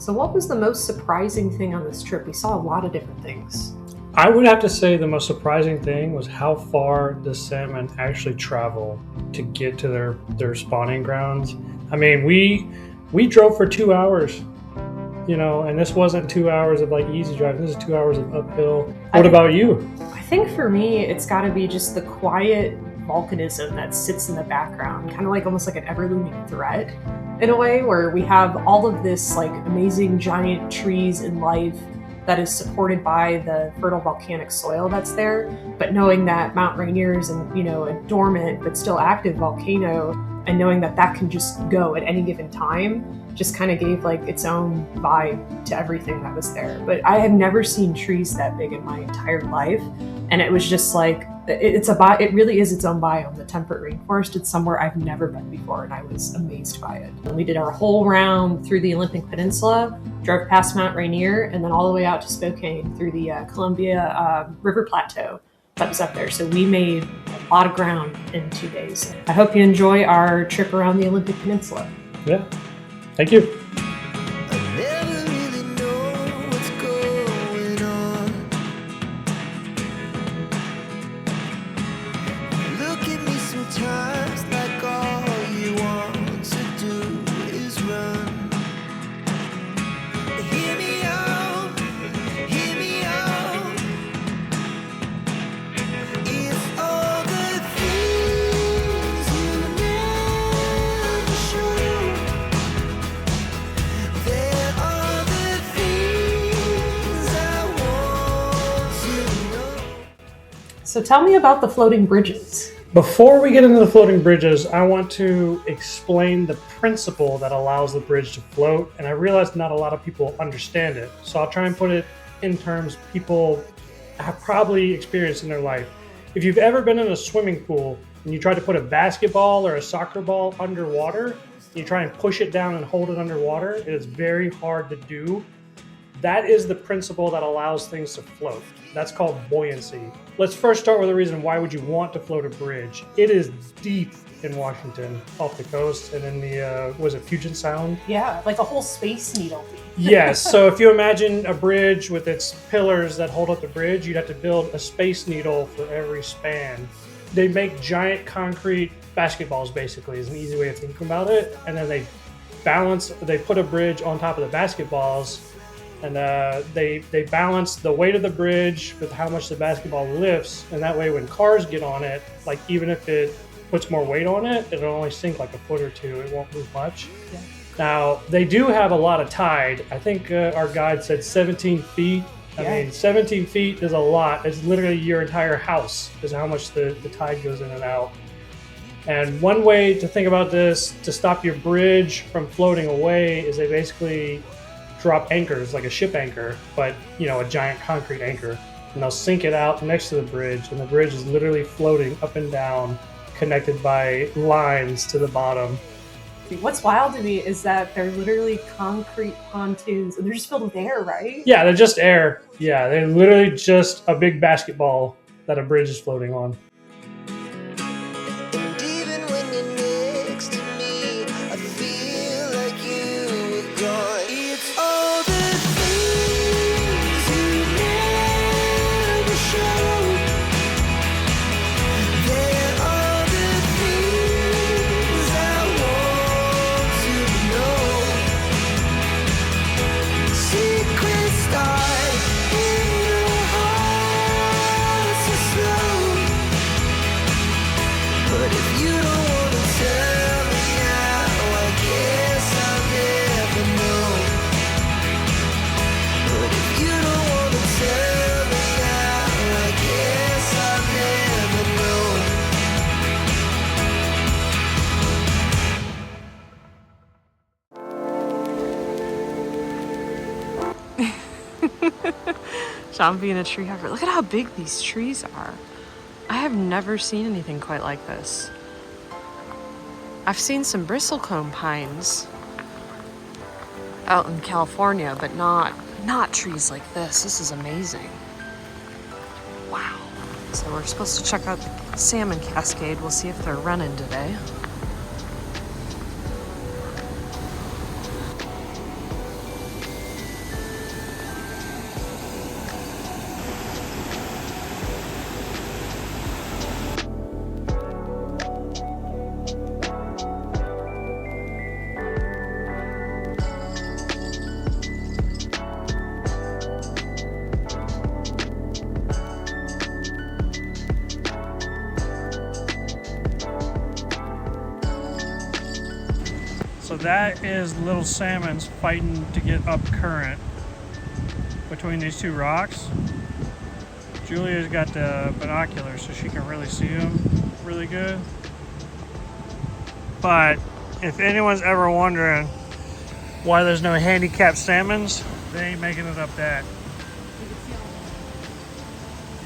So what was the most surprising thing on this trip? We saw a lot of different things. I would have to say the most surprising thing was how far the salmon actually travel to get to their spawning grounds. I mean, we drove for 2 hours, and this wasn't 2 hours of like easy driving. This is 2 hours of uphill. What about you? I think for me, it's got to be just the quiet volcanism that sits in the background, kind of like almost like an ever-looming threat in a way, where we have all of this like amazing giant trees and life that is supported by the fertile volcanic soil that's there. But knowing that Mount Rainier is a dormant but still active volcano, and knowing that that can just go at any given time, just kind of gave like its own vibe to everything that was there. But I have never seen trees that big in my entire life, and it was just like it really is its own biome. The temperate rainforest, it's somewhere I've never been before, and I was amazed by it. And we did our whole round through the Olympic Peninsula, drove past Mount Rainier, and then all the way out to Spokane through the Columbia River Plateau that was up there. So we made a lot of ground in 2 days. I hope you enjoy our trip around the Olympic Peninsula. Yeah, thank you. So tell me about the floating bridges. Before we get into the floating bridges, I want to explain the principle that allows the bridge to float, and I realize not a lot of people understand it. So I'll try and put it in terms people have probably experienced in their life. If you've ever been in a swimming pool and you try to put a basketball or a soccer ball underwater, you try and push it down and hold it underwater, it is very hard to do. That is the principle that allows things to float. That's called buoyancy. Let's first start with the reason why would you want to float a bridge. It is deep in Washington, off the coast, and in the, was it Puget Sound? Yeah, like a whole Space Needle. Yes, so if you imagine a bridge with its pillars that hold up the bridge, you'd have to build a Space Needle for every span. They make giant concrete basketballs, basically, is an easy way of thinking about it, and then they put a bridge on top of the basketballs, and they balance the weight of the bridge with how much the basketball lifts, and that way when cars get on it, like even if it puts more weight on it, it'll only sink like a foot or two. It won't move much. Yeah. Now, they do have a lot of tide. I think our guide said 17 feet. I mean, 17 feet is a lot. It's literally your entire house is how much the tide goes in and out. And one way to think about this, to stop your bridge from floating away, is they basically drop anchors, like a ship anchor, but a giant concrete anchor, and they'll sink it out next to the bridge, and the bridge is literally floating up and down, connected by lines to the bottom. What's wild to me is that they're literally concrete pontoons, and they're just filled with air, right? Yeah, they're just air. Yeah, they're literally just a big basketball that a bridge is floating on. John being a tree hugger. Look at how big these trees are. I have never seen anything quite like this. I've seen some bristlecone pines out in California, but not trees like this. This is amazing. Wow. So we're supposed to check out the salmon cascade. We'll see if they're running today. So that is little salmons fighting to get up current between these two rocks. Julia's got the binoculars so she can really see them really good. But if anyone's ever wondering why there's no handicapped salmons, they ain't making it up that.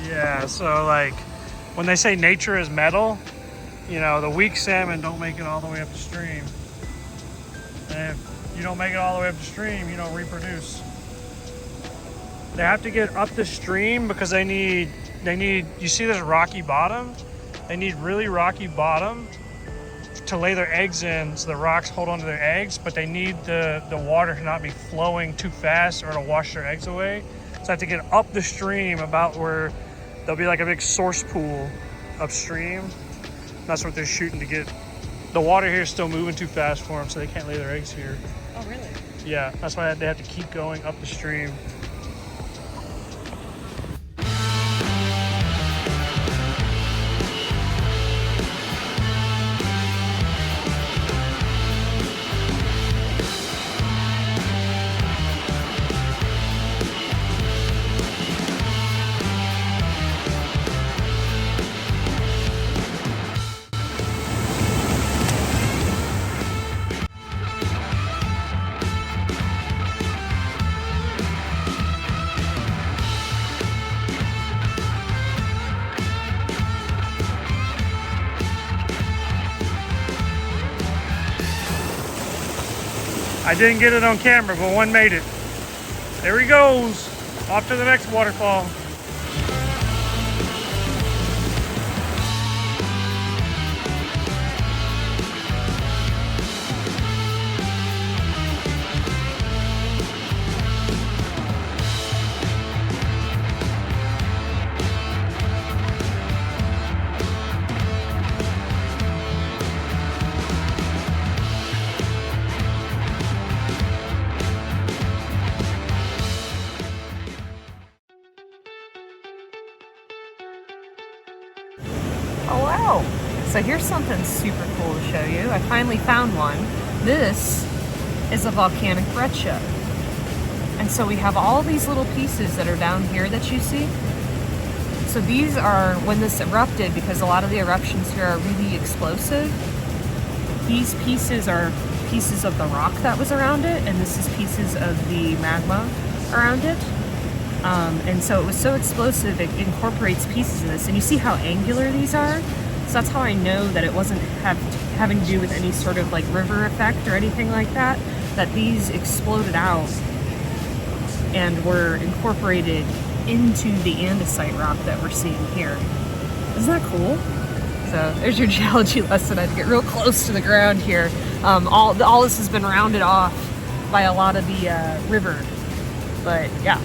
Yeah, so like when they say nature is metal, you know, the weak salmon don't make it all the way up the stream. And if you don't make it all the way up the stream, you don't reproduce. They have to get up the stream because they need, you see this rocky bottom? They need really rocky bottom to lay their eggs in so the rocks hold onto their eggs, but they need the water to not be flowing too fast or to wash their eggs away. So I have to get up the stream about where there'll be like a big source pool upstream. That's what they're shooting to get. The water here is still moving too fast for them, so they can't lay their eggs here. Oh, really? Yeah, that's why they have to keep going up the stream. I didn't get it on camera, but one made it. There he goes, off to the next waterfall. Oh wow! So here's something super cool to show you. I finally found one. This is a volcanic breccia. And so we have all these little pieces that are down here that you see. So these are when this erupted, because a lot of the eruptions here are really explosive. These pieces are pieces of the rock that was around it, and this is pieces of the magma around it. And so it was so explosive, it incorporates pieces of this. And you see how angular these are? So that's how I know that it wasn't having to do with any sort of like river effect or anything like that. That these exploded out and were incorporated into the andesite rock that we're seeing here. Isn't that cool? So there's your geology lesson. I had to get real close to the ground here. All this has been rounded off by a lot of the river. But yeah.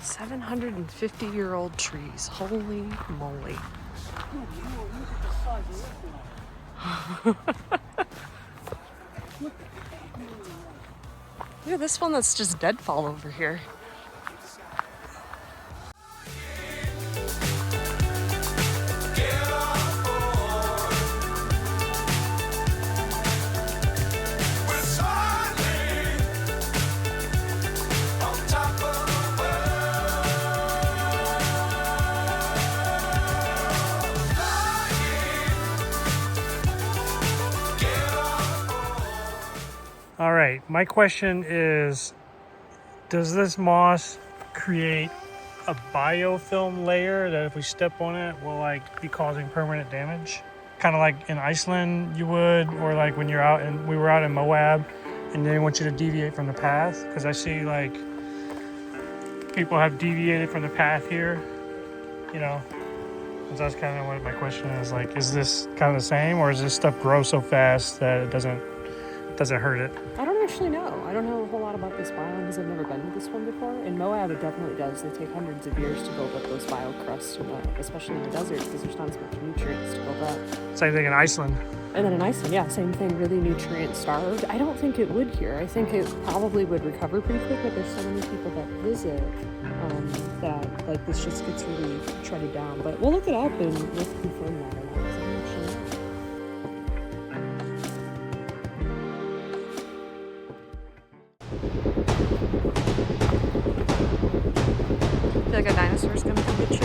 $750-year-old trees. Holy moly. Look at this one that's just deadfall over here. All right, my question is, does this moss create a biofilm layer that if we step on it will like be causing permanent damage? Kind of like in Iceland you would, or like when you're out and we were out in Moab and they want you to deviate from the path, because I see like people have deviated from the path here, you know. So that's kind of what my question is, like, is this kind of the same, or does this stuff grow so fast that it doesn't doesn't hurt it. I don't actually know. I don't know a whole lot about this biome because I've never been to this one before. In Moab, it definitely does. They take hundreds of years to build up those biocrusts, especially in the desert because there's not as much nutrients to build up. Same thing in Iceland. And then in Iceland, yeah, same thing, really nutrient starved. I don't think it would here. I think it probably would recover pretty quick, but there's so many people that visit that like this just gets really treaded down. But we'll look it up and we'll confirm that or not. 'Cause I'm not sure. I feel like a dinosaur's gonna come get you.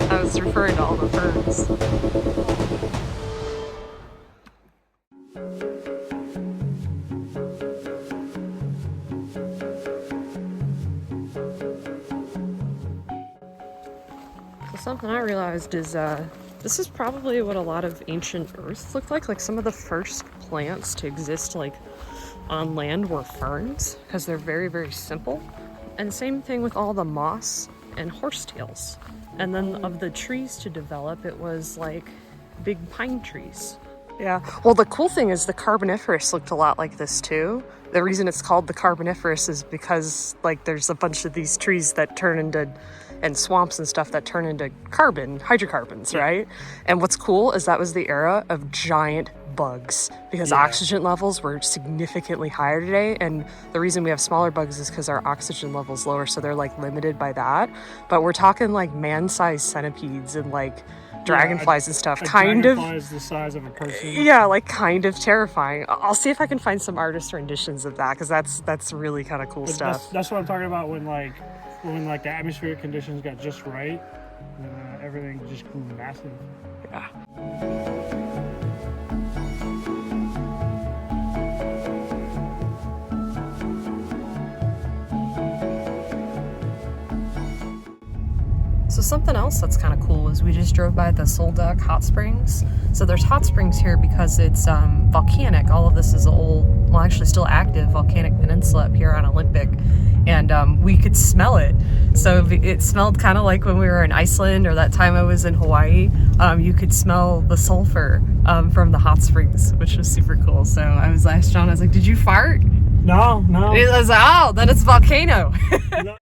I was referring to all the ferns. So something I realized is this is probably what a lot of ancient Earth looked like some of the first plants to exist like on land were ferns because they're very, very simple. And same thing with all the moss and horsetails. And then of the trees to develop, it was like big pine trees. Yeah, well the cool thing is the Carboniferous looked a lot like this too. The reason it's called the Carboniferous is because like there's a bunch of these trees that turn into, and swamps and stuff that turn into hydrocarbons, right? And what's cool is that was the era of giant bugs because oxygen levels were significantly higher today, and the reason we have smaller bugs is because our oxygen level's lower, so they're like limited by that. But we're talking like man-sized centipedes and like dragonflies and stuff, kind of the size of a person. Yeah, like kind of terrifying. I'll see if I can find some artist renditions of that because that's really kind of cool stuff. That's what I'm talking about when the atmospheric conditions got just right, and everything just grew massive. Yeah. So something else that's kind of cool is we just drove by the Solduck Hot Springs. So there's hot springs here because it's volcanic. All of this is old, well actually still active volcanic peninsula up here on Olympic. And we could smell it. So it smelled kind of like when we were in Iceland or that time I was in Hawaii. You could smell the sulfur from the hot springs, which was super cool. So I was asked John, I was like, did you fart? No. It was, oh, then it's volcano. No.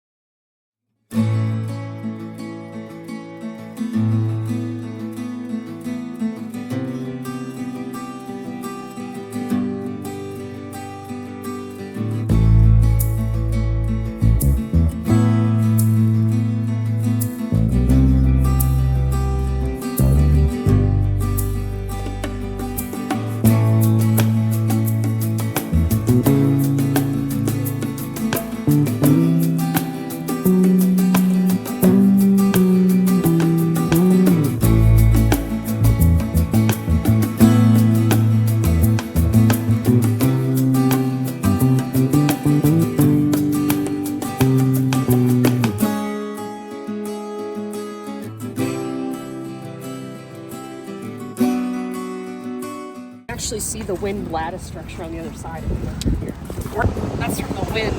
Actually see the wind lattice structure on the other side of here. That's from the wind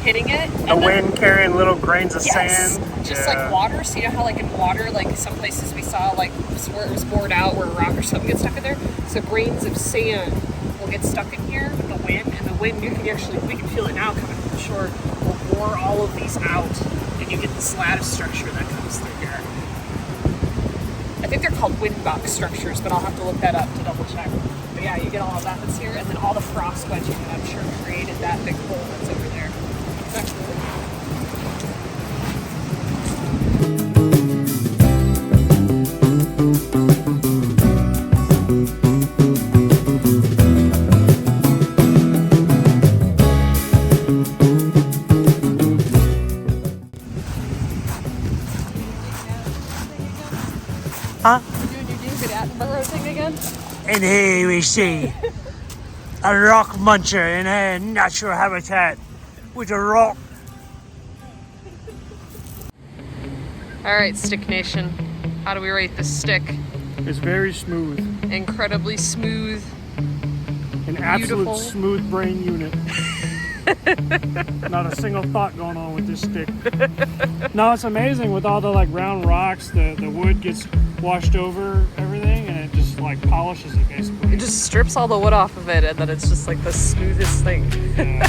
hitting it. The wind carrying little grains of sand. Just like water. So you know how like in water, like some places we saw like where it was bored out, where a rock or something gets stuck in there. So grains of sand will get stuck in here with the wind, and the wind we can feel it now coming from the shore, will bore all of these out, and you get this lattice structure that comes through here. I think they're called wind box structures, but I'll have to look that up to double check. But yeah, you get all of that that's here, and then all the frost wedging that I'm sure created that big hole that's over there. It's actually really cool. Huh? You doing your David Attenborough thing again? And here we see a rock muncher in a natural habitat with a rock. All right, Stick Nation. How do we rate this stick? It's very smooth. Incredibly smooth. An absolute Beautiful. smooth brain unit. Not a single thought going on with this stick. No, it's amazing with all the like round rocks, the wood gets washed over everything, and it just just like polishes it basically. It just strips all the wood off of it, and then it's just like the smoothest thing. Yeah.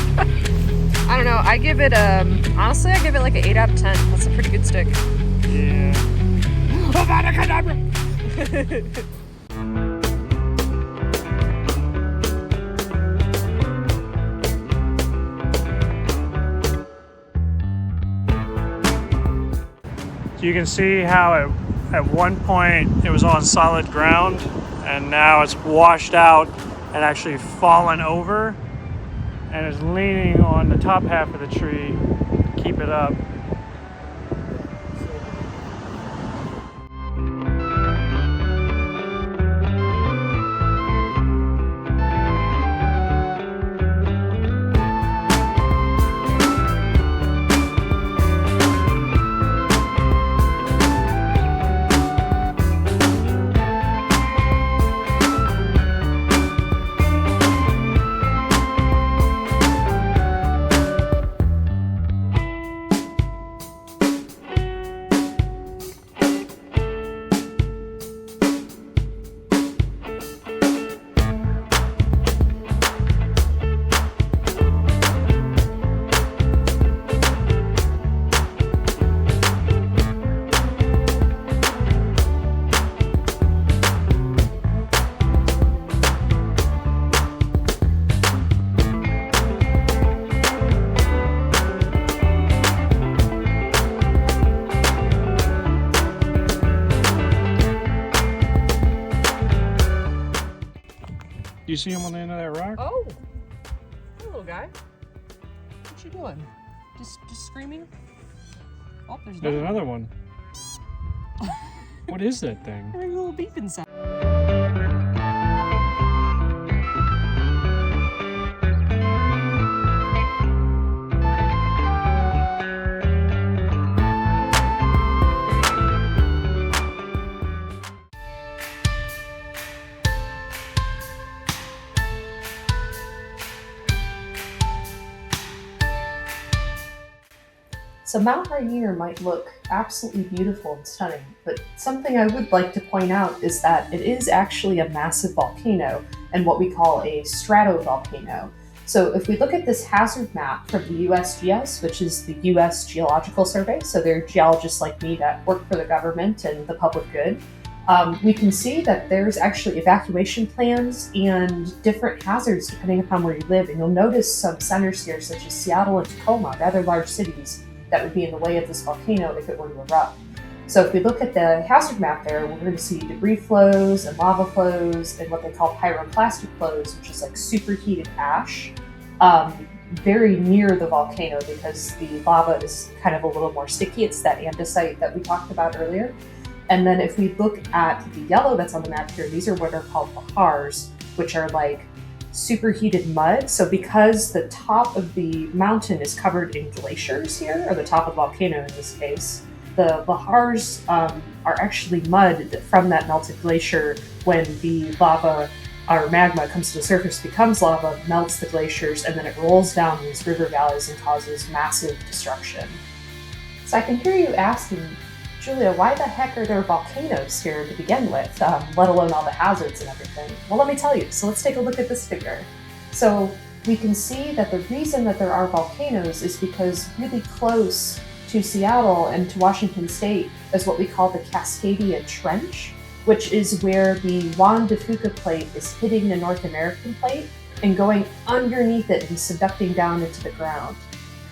I don't know. I give it honestly, I give it like an 8 out of 10. That's a pretty good stick. Yeah. You can see how at one point it was on solid ground and now it's washed out and actually fallen over and is leaning on the top half of the tree to keep it up. Do you see him on the end of that rock? Oh, hey, little guy. What you doing? Just screaming? Oh, there's another one. What is that thing? Hearing a little beeping sound. So Mount Rainier might look absolutely beautiful and stunning, but something I would like to point out is that it is actually a massive volcano and what we call a stratovolcano. So if we look at this hazard map from the USGS, which is the US Geological Survey, so they're geologists like me that work for the government and the public good, we can see that there's actually evacuation plans and different hazards depending upon where you live. And you'll notice some centers here, such as Seattle and Tacoma, rather large cities, that would be in the way of this volcano if it were to erupt. So if we look at the hazard map there, we're going to see debris flows and lava flows and what they call pyroclastic flows, which is like superheated ash, very near the volcano because the lava is kind of a little more sticky. It's that andesite that we talked about earlier. And then if we look at the yellow that's on the map here, these are what are called lahars, which are like superheated mud. So because the top of the mountain is covered in glaciers here, or the top of the volcano in this case, the lahars are actually mud from that melted glacier. When the lava or magma comes to the surface, becomes lava, melts the glaciers, and then it rolls down these river valleys and causes massive destruction. So I can hear you asking, Julia, why the heck are there volcanoes here to begin with, let alone all the hazards and everything? Well, let me tell you. So let's take a look at this figure. So we can see that the reason that there are volcanoes is because really close to Seattle and to Washington State is what we call the Cascadia Trench, which is where the Juan de Fuca plate is hitting the North American plate and going underneath it and subducting down into the ground.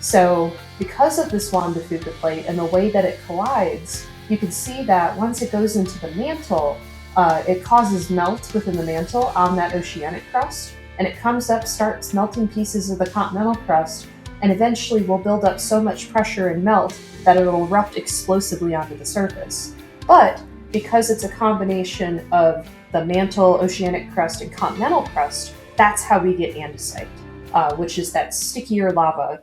So because of this Juan de Fuca plate and the way that it collides, you can see that once it goes into the mantle, it causes melt within the mantle on that oceanic crust, and it comes up, starts melting pieces of the continental crust, and eventually will build up so much pressure and melt that it will erupt explosively onto the surface. But because it's a combination of the mantle, oceanic crust, and continental crust, that's how we get andesite, which is that stickier lava.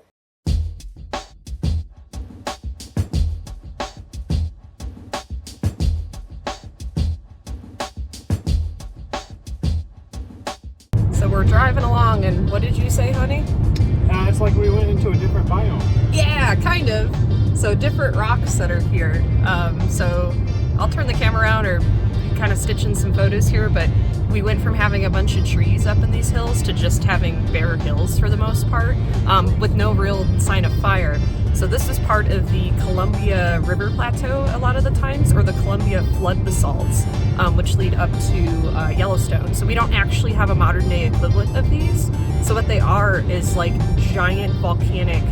So we're driving along, and what did you say, honey? It's like we went into a different biome. Yeah, kind of. So different rocks that are here. So I'll turn the camera around, or kind of stitch in some photos here, but we went from having a bunch of trees up in these hills to just having bare hills for the most part, with no real sign of fire. So this is part of the Columbia River Plateau a lot of the times, or the Columbia flood basalts, which lead up to Yellowstone. So we don't actually have a modern day equivalent of these. So what they are is like giant volcanic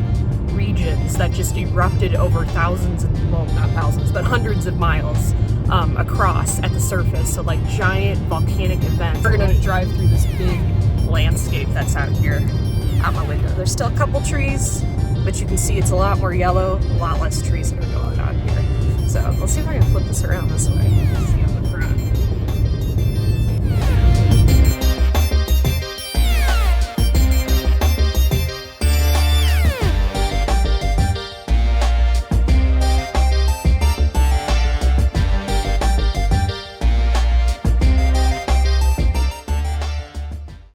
regions that just erupted over thousands, well, not thousands, but hundreds of miles across at the surface. So like giant volcanic events. We're gonna drive through this big landscape that's out here out my window. There's still a couple trees, but you can see it's a lot more yellow, a lot less trees that are going on here. So let's see if I can flip this around this way.